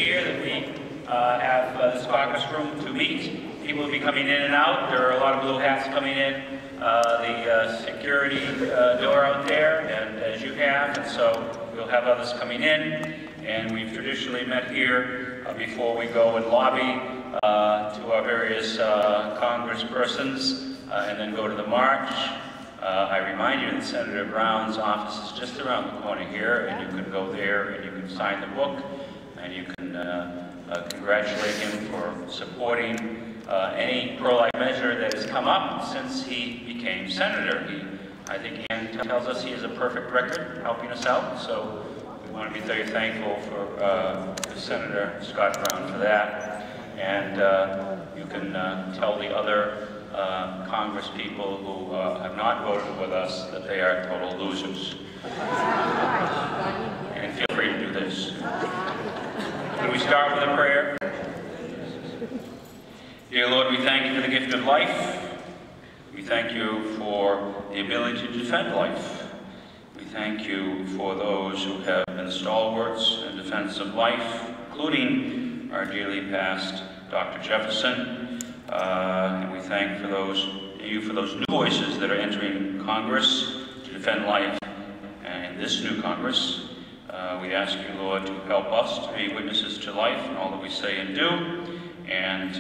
here that we have this caucus room to meet. People will be coming in and out. There are a lot of blue hats coming in the security door out there, and as you have, and so we'll have others coming in. And we've traditionally met here before we go and lobby to our various congresspersons and then go to the march. I remind you that Senator Brown's office is just around the corner here, and you can go there and you can sign the book, and you can congratulate him for supporting any pro-life measure that has come up since he became senator. I think Ian tells us he has a perfect record helping us out, so we want to be very thankful for Senator Scott Brown for that. And you can tell the other Congress people who have not voted with us that they are total losers. And feel free to do this. Can we start with a prayer? Dear Lord, we thank you for the gift of life. We thank you for the ability to defend life. We thank you for those who have been stalwarts in defense of life, including our dearly passed Dr. Jefferson. And we thank you for those new voices that are entering Congress to defend life in this new Congress. We ask you, Lord, to help us to be witnesses to life in all that we say and do. And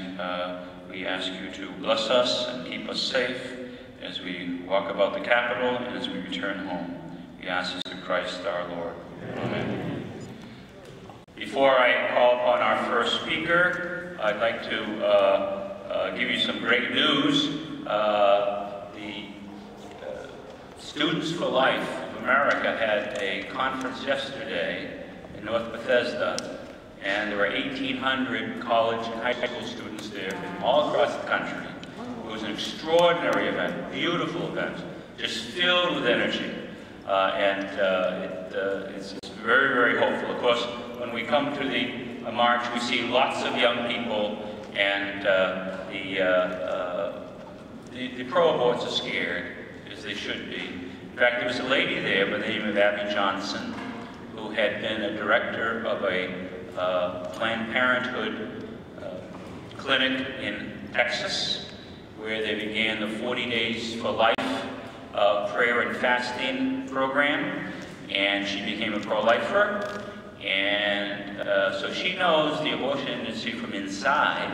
we ask you to bless us and keep us safe as we walk about the Capitol and as we return home. We ask this through Christ our Lord. Amen. Before I call upon our first speaker, I'd like to give you some great news. The Students for Life of America had a conference yesterday in North Bethesda, and there were 1,800 college and high school students there from all across the country. It was an extraordinary event, beautiful event, just filled with energy, it's very, very hopeful. Of course, when we come to the march, we see lots of young people, and the pro-aborts are scared, as they should be. In fact, there was a lady there by the name of Abby Johnson, who had been a director of a Planned Parenthood clinic in Texas, where they began the 40 Days for Life prayer and fasting program, and she became a pro-lifer. And so she knows the abortion industry from inside,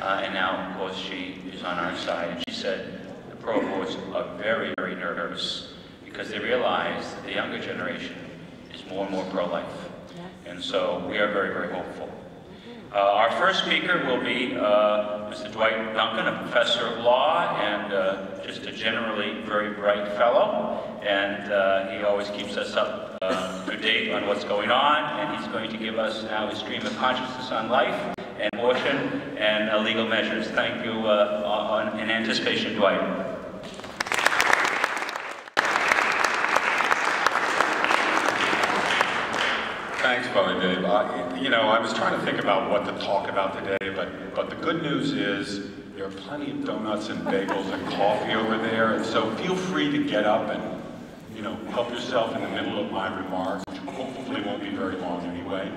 and now, of course, she is on our side. And she said the pro-aborts are very, very nervous because they realize that the younger generation is more and more pro-life. And so we are very, very hopeful. Our first speaker will be Mr. Dwight Duncan, a professor of law and just a generally very bright fellow. And he always keeps us up to date on what's going on. And he's going to give us now his stream of consciousness on life and abortion and legal measures. Thank you in anticipation, Dwight. Thanks, Father Dave. I was trying to think about what to talk about today, but the good news is there are plenty of donuts and bagels and coffee over there, and so feel free to get up and, help yourself in the middle of my remarks, which hopefully won't be very long anyway.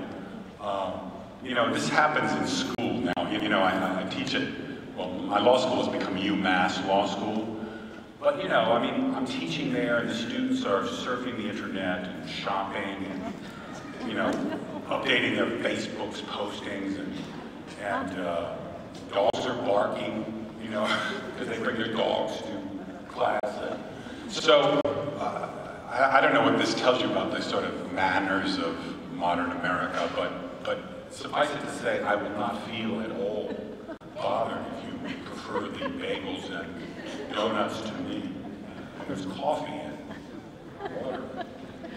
This happens in school now. I teach at, my law school has become UMass Law School, but, I'm teaching there, and the students are surfing the internet and shopping and updating their Facebook's postings, and dogs are barking, because they bring their dogs to class. So I don't know what this tells you about the sort of manners of modern America, but suffice it to say, I will not feel at all bothered if you prefer the bagels and donuts to me. And there's coffee and water,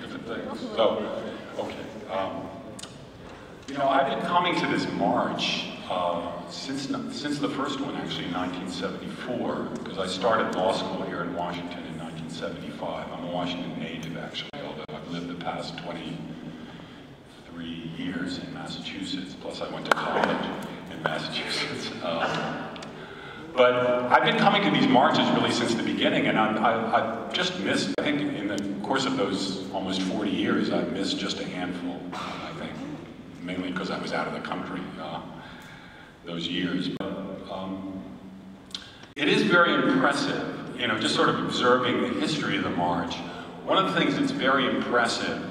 different things. So, okay. I've been coming to this march since the first one, actually, in 1974, because I started law school here in Washington in 1975. I'm a Washington native, actually, although I've lived the past 23 years in Massachusetts, plus I went to college in Massachusetts. But I've been coming to these marches really since the beginning, and I've just missed, I think in the course of those almost 40 years, I've missed just a handful, I think mainly because I was out of the country those years. But it is very impressive, you know, just sort of observing the history of the march. One of the things that's very impressive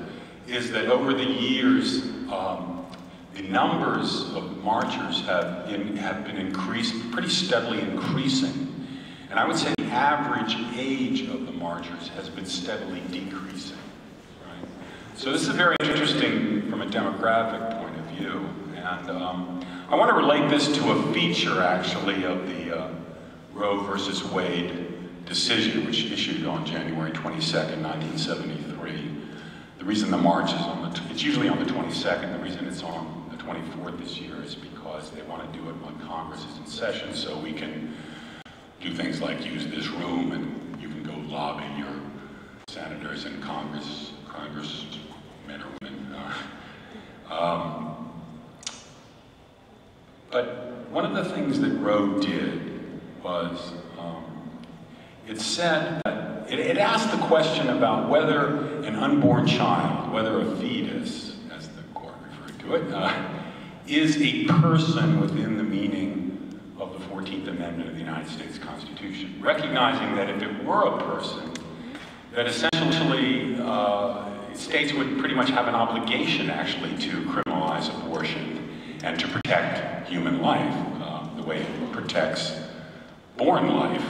is that over the years, the numbers of marchers have been pretty steadily increasing. And I would say the average age of the marchers has been steadily decreasing. Right? So this is very interesting from a demographic point of view. And I want to relate this to a feature, actually, of the Roe versus Wade decision, which issued on January 22nd, 1973. The reason the march is it's usually on the 22nd. The reason it's on the 24th this year is because they want to do it when Congress is in session, so we can do things like use this room, and you can go lobby your senators and congressmen or women. But one of the things that Roe did was it said that it asked the question about whether an unborn child, whether a fetus, as the court referred to it, is a person within the meaning of the 14th Amendment of the United States Constitution, recognizing that if it were a person, that essentially states would pretty much have an obligation, actually, to criminalize abortion and to protect human life the way it protects born life.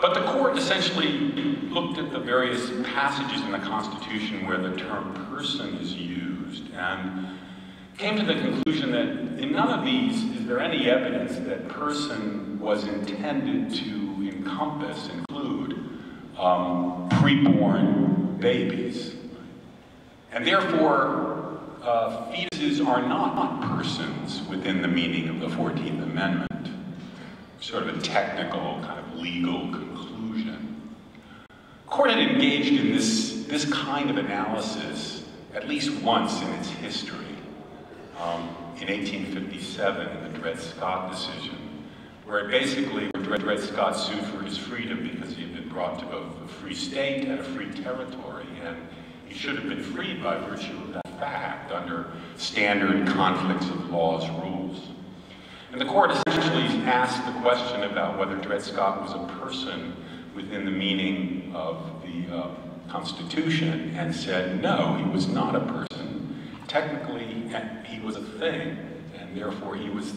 But the court essentially looked at the various passages in the Constitution where the term person is used and came to the conclusion that in none of these is there any evidence that person was intended to include preborn babies. And therefore, fetuses are not persons within the meaning of the 14th Amendment. Sort of a technical, kind of legal conclusion. The court had engaged in this kind of analysis at least once in its history. In 1857, in the Dred Scott decision, where Dred Scott sued for his freedom because he had been brought to both a free state and a free territory, and he should have been freed by virtue of that fact under standard conflicts of laws rules. And the court essentially asked the question about whether Dred Scott was a person within the meaning of the Constitution and said, no, he was not a person. Technically, he was a thing, and therefore he was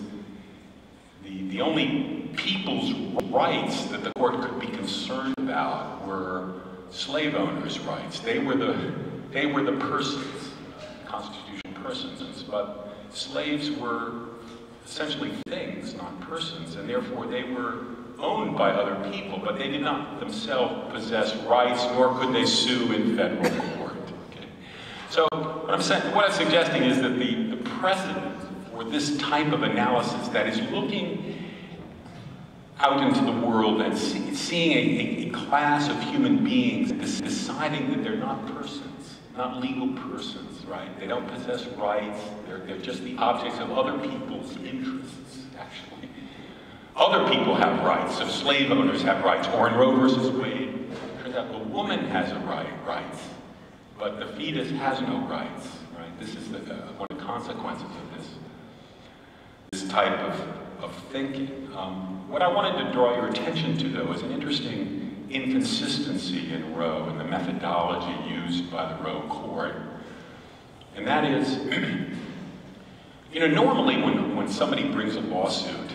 the only people's rights that the court could be concerned about were slave owners' rights. They were the persons, Constitution persons, but slaves were essentially things, not persons, and therefore they were owned by other people, but they did not themselves possess rights, nor could they sue in federal court. Okay? So what I'm suggesting is that the precedent for this type of analysis that is looking out into the world and seeing a class of human beings deciding that they're not persons, not legal persons, right? They don't possess rights. They're just the objects of other people's interests, actually. Other people have rights, so slave owners have rights. Or in Roe versus Wade, it turns out the woman has rights, but the fetus has no rights, right? This is one of the consequences of this type of thinking. What I wanted to draw your attention to, though, is an interesting inconsistency in Roe and the methodology used by the Roe court. And that is, you know, normally when somebody brings a lawsuit,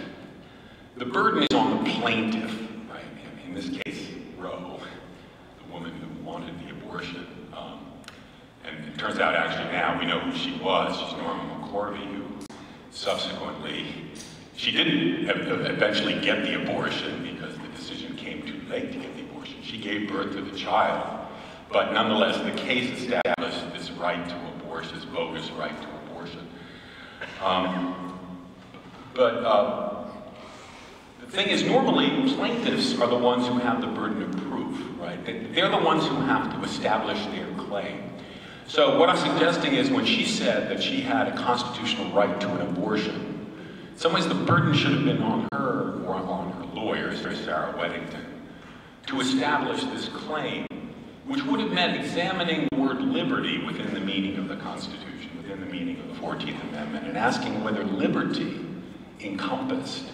the burden is on the plaintiff, right? In this case, Roe, the woman who wanted the abortion. And it turns out, actually, now we know who she was. She's Norma McCorvey, who subsequently, she didn't eventually get the abortion because the decision came too late to get the abortion. She gave birth to the child. But nonetheless, the case established this right to abortion, this bogus right to abortion. The thing is, normally plaintiffs are the ones who have the burden of proof, right? They're the ones who have to establish their claim. So what I'm suggesting is when she said that she had a constitutional right to an abortion, in some ways the burden should have been on her or on her lawyer, Sarah Weddington, to establish this claim, which would have meant examining the word liberty within the meaning of the Constitution. within the meaning of the 14th Amendment and asking whether liberty encompassed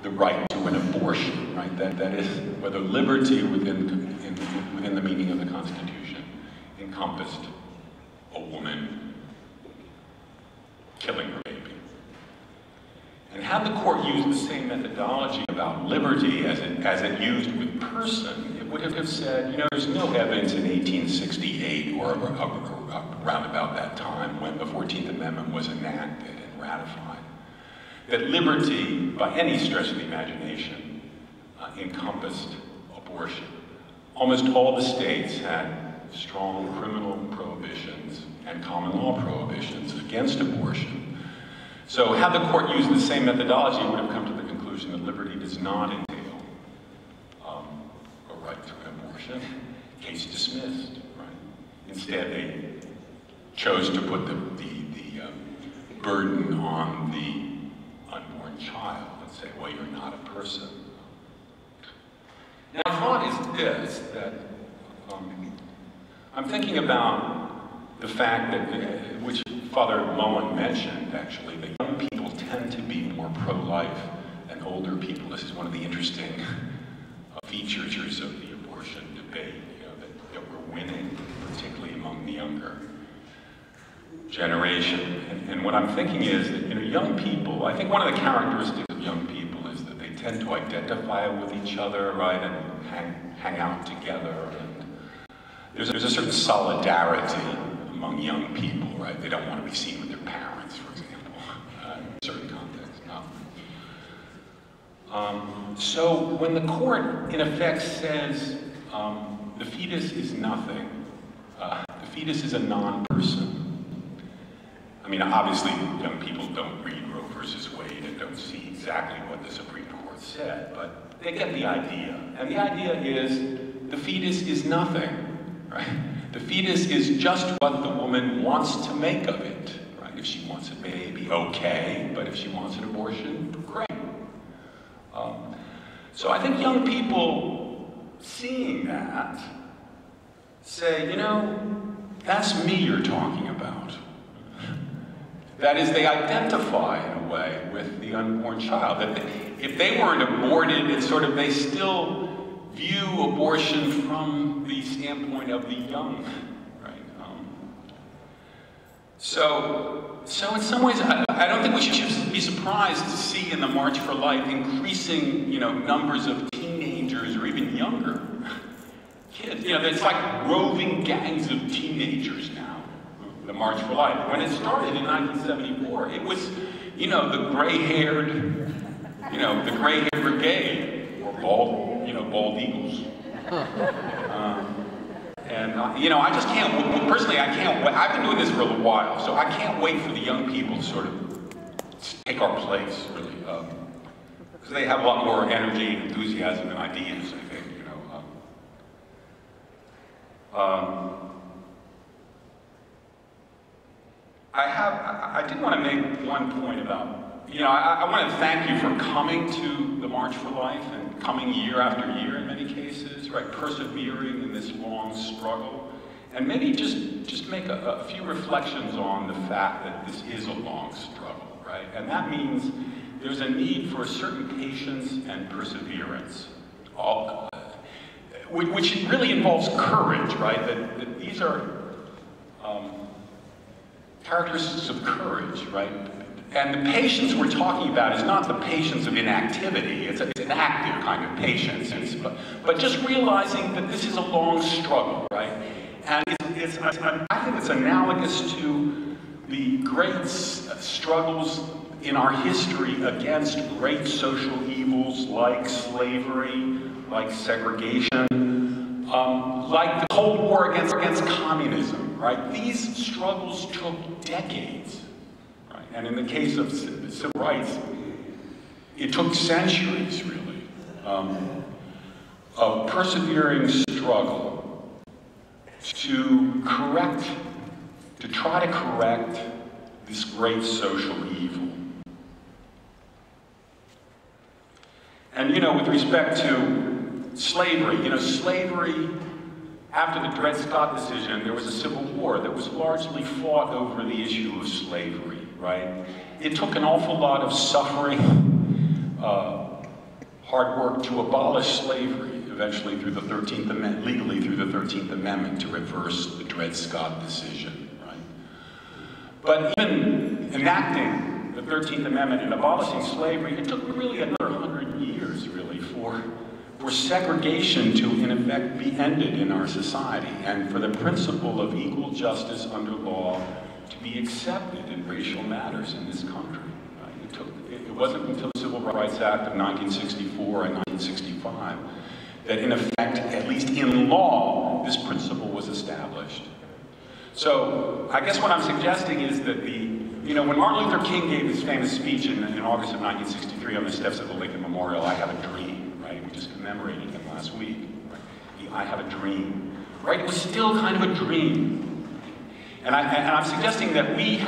the right to an abortion, right? That is, whether liberty within the meaning of the Constitution encompassed a woman killing her baby. And had the court used the same methodology about liberty as it used with person, it would have said, you know, there's no evidence in 1868 or around about that time when the 14th Amendment was enacted and ratified, that liberty, by any stretch of the imagination, encompassed abortion. Almost all the states had strong criminal prohibitions and common law prohibitions against abortion. So had the court used the same methodology, it would have come to the conclusion that liberty does not entail a right to an abortion. Case dismissed, right? Instead, they chose to put the burden on the unborn child and say, well, you're not a person. Now, the thought is this, that I'm thinking about the fact that, which Father Mullen mentioned, actually, that young people tend to be more pro-life than older people. This is one of the interesting features of the abortion debate, you know, that we're winning, particularly among the younger generation. And what I'm thinking is that, you know, young people, I think one of the characteristics of young people is that they tend to identify with each other, right, and hang out together. And there's a certain solidarity among young people, right? They don't want to be seen with their parents, for example, in certain contexts. So when the court, in effect, says the fetus is nothing, the fetus is a non-person. I mean, obviously, young people don't read Roe versus Wade and don't see exactly what the Supreme Court said, but they get the idea. And the idea is the fetus is nothing, right? The fetus is just what the woman wants to make of it, right? If she wants a baby, okay, but if she wants an abortion, great. So I think young people seeing that say, you know, that's me you're talking about. That is, they identify in a way with the unborn child. That if they weren't aborted, it's sort of, they still view abortion from the standpoint of the young, right? So in some ways, I don't think we should be surprised to see in the March for Life increasing, you know, numbers of teenagers or even younger kids. You know, it's like roving gangs of teenagers now, the March for Life. When it started in 1974, it was, you know, the gray-haired, brigade, or bald eagles. You know, I just can't, personally, I can't wait. I've been doing this for a little while, so I can't wait for the young people to sort of take our place, really. Because they have a lot more energy, enthusiasm, and ideas, I think, you know. I did want to make one point about, you know, I want to thank you for coming to the March for Life and coming year after year in many cases, right, persevering in this long struggle, and maybe just make a few reflections on the fact that this is a long struggle, right, and that means there's a need for a certain patience and perseverance, which really involves courage, right, that these are characteristics of courage, right? And the patience we're talking about is not the patience of inactivity. It's an active kind of patience. But just realizing that this is a long struggle, right? And I think it's analogous to the great struggles in our history against great social evils like slavery, like segregation, like the Cold War against communism, right? These struggles took decades. And in the case of civil rights, it took centuries, really, of persevering struggle to try to correct this great social evil. And, you know, with respect to slavery, you know, slavery after the Dred Scott decision, there was a civil war that was largely fought over the issue of slavery, right? It took an awful lot of suffering, hard work to abolish slavery, eventually through the 13th Amendment, legally through the 13th Amendment to reverse the Dred Scott decision, right? But even enacting the 13th Amendment and abolishing slavery, it took really another 100 years, really, for segregation to, in effect, be ended in our society, and for the principle of equal justice under law to be accepted in racial matters in this country. Right? It wasn't until the Civil Rights Act of 1964 and 1965 that, in effect, at least in law, this principle was established. So, I guess what I'm suggesting is that when Martin Luther King gave his famous speech in August of 1963 on the steps of the Lincoln Memorial, "I have a dream," right? We just commemorated him last week. Right? "I have a dream," right? It was still kind of a dream. And I'm suggesting that we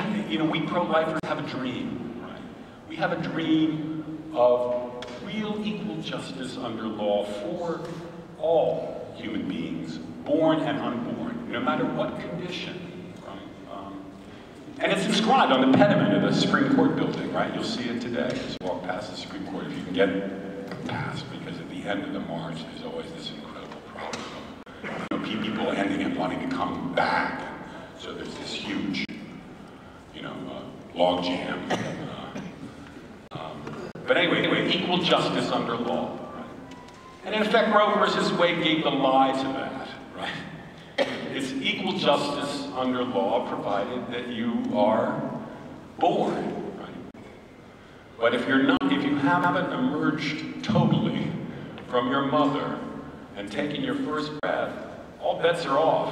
pro-lifers have a dream, right? We have a dream of real equal justice under law for all human beings, born and unborn, no matter what condition. And it's inscribed on the pediment of the Supreme Court building, right? You'll see it today as you walk past the Supreme Court, if you can get past, because at the end of the march, there's always this incredible problem of people ending up wanting to come back. So there's this huge, log jam. But anyway, equal justice under law. Right? And in effect, Roe versus Wade gave the lie to that, right? It's equal justice under law provided that you are born, right? But if you haven't emerged totally from your mother and taken your first breath, all bets are off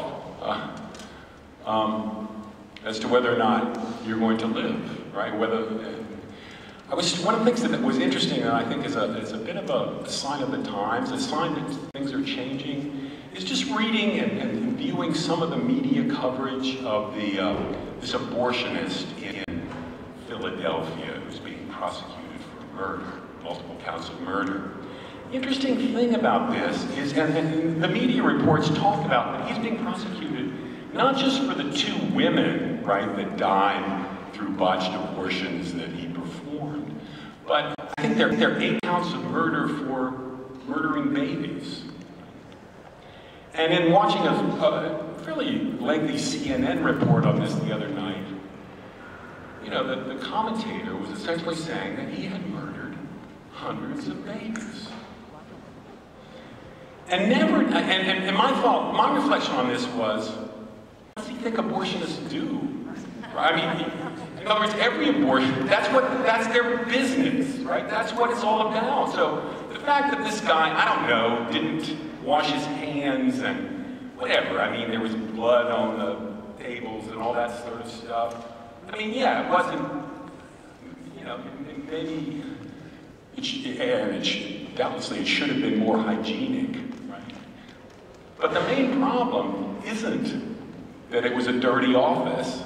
as to whether or not you're going to live, right? One of the things that was interesting, and I think is a bit of a sign of the times, a sign that things are changing, is just reading and viewing some of the media coverage of this abortionist in Philadelphia who's being prosecuted for murder, multiple counts of murder. The interesting thing about this is, and the media reports talk about that he's being prosecuted not just for the 2 women, right, that died through botched abortions that he performed, but I think there are 8 counts of murder for murdering babies. And in watching a fairly lengthy CNN report on this the other night, the commentator was essentially saying that he had murdered hundreds of babies. And my reflection on this was, what does he think abortionists do? I mean, in other words, every abortion, that's their business, right? That's what it's all about. So the fact that this guy, I don't know, didn't wash his hands and whatever. I mean, there was blood on the tables and all that sort of stuff. I mean, yeah, it wasn't, maybe, doubtlessly it should have been more hygienic, right? But the main problem isn't that it was a dirty office.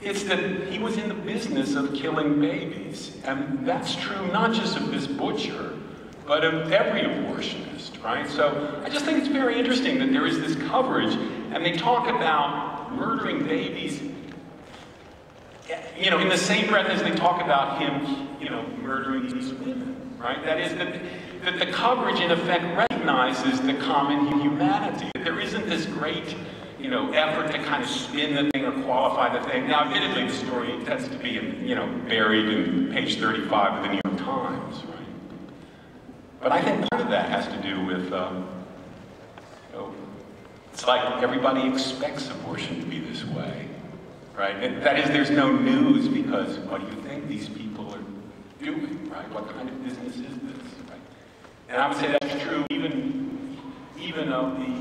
It's that he was in the business of killing babies. And that's true not just of this butcher, but of every abortionist, right? So I just think it's very interesting that there is this coverage, and they talk about murdering babies, in the same breath as they talk about him, murdering these women, right? That is, that the coverage, in effect, recognizes the common humanity. There isn't this great, effort to kind of spin the thing or qualify the thing. Now, admittedly, the story tends to be, buried in page 35 of the New York Times, right? But I think part of that has to do with, it's like everybody expects abortion to be this way, right? And that is, there's no news because what do you think these people are doing, right? What kind of business is this, right? And I would say that's true even of the,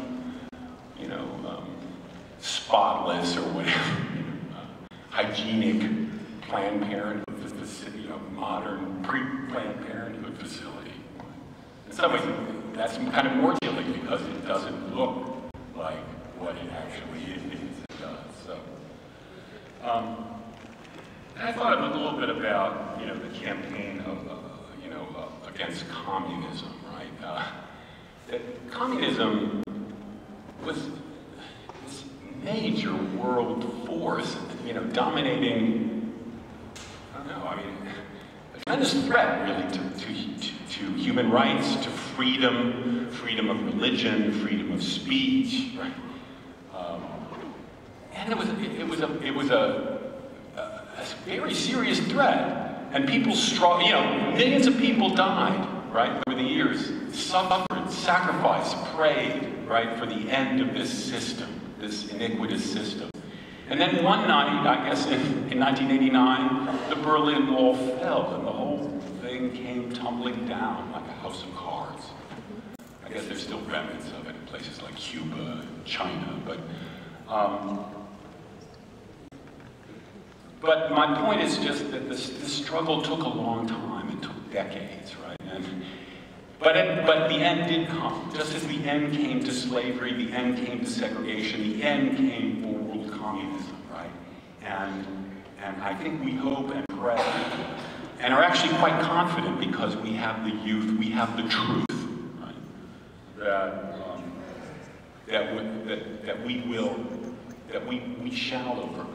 spotless or whatever, hygienic Planned Parenthood facility, modern pre-Planned Parenthood facility. In some ways, that's kind of more chilling because it doesn't look like what it actually is. It does. So, I thought a little bit about, the campaign of, against communism, right? That communism was this major world force, you know, dominating, I don't know, I mean, a tremendous threat really to human rights, to freedom, freedom of religion, freedom of speech, right? And it was a very serious threat, and people you know, millions of people died, right, over the years, suffered, sacrificed, prayed, right, for the end of this system, this iniquitous system. And then one night, I guess in 1989, the Berlin Wall fell, and the whole thing came tumbling down like a house of cards. I guess there's still remnants of it in places like Cuba, China, but my point is just that this struggle took a long time. It took decades, right? But the end did come. Just as the end came to slavery, the end came to segregation, the end came for world communism, right? And I think we hope and pray, and are actually quite confident because we have the youth, we have the truth, right? That we shall overcome.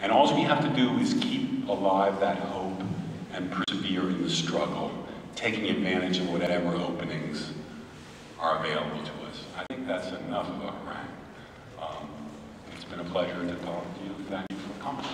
And all we have to do is keep alive that hope and persevere in the struggle, taking advantage of whatever openings are available to us. I think that's enough of a rant. It's been a pleasure to talk to you. Thank you for coming.